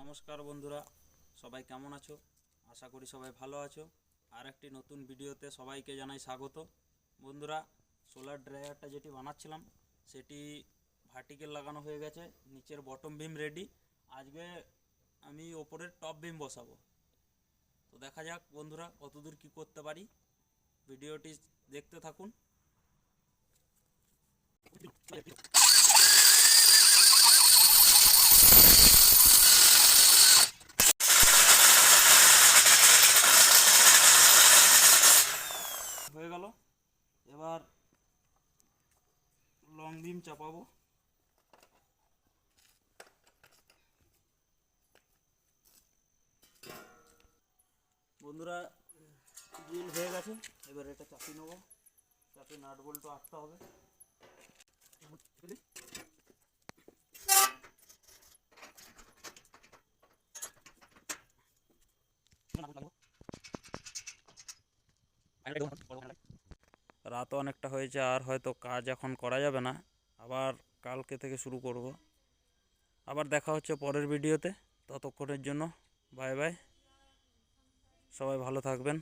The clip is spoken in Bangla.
নমস্কার বন্ধুরা, সবাই কেমন আছো? আশা করি সবাই ভালো আছো। আর একটি নতুন ভিডিওতে সবাইকে জানাই স্বাগত। বন্ধুরা, সোলার ড্রায়ারটা যেটি বানাচ্ছিলাম সেটি ভার্টিক্যাল লাগানো হয়ে গেছে, নিচের বটম বিম রেডি। আজকে আমি ওপরের টপ বিম বসাবো। তো দেখা যাক বন্ধুরা কতদূর কি করতে পারি, ভিডিওটি দেখতে থাকুন। হয়ে গেল, এবার লং বিম চাপাবো। বন্ধুরা, ড্রিল হয়ে গেছে, এবার এটা চাপিয়ে নেবো। চাপে নাট বল্টু আটতে হবে। রাত অনেকটা হয়েছে, আর হয়তো কাজ এখন করা যাবে না, আবার কালকে থেকে শুরু করব। আবার দেখা হচ্ছে পরের ভিডিওতে। ততক্ষণের জন্য বাই বাই, সবাই ভালো থাকবেন।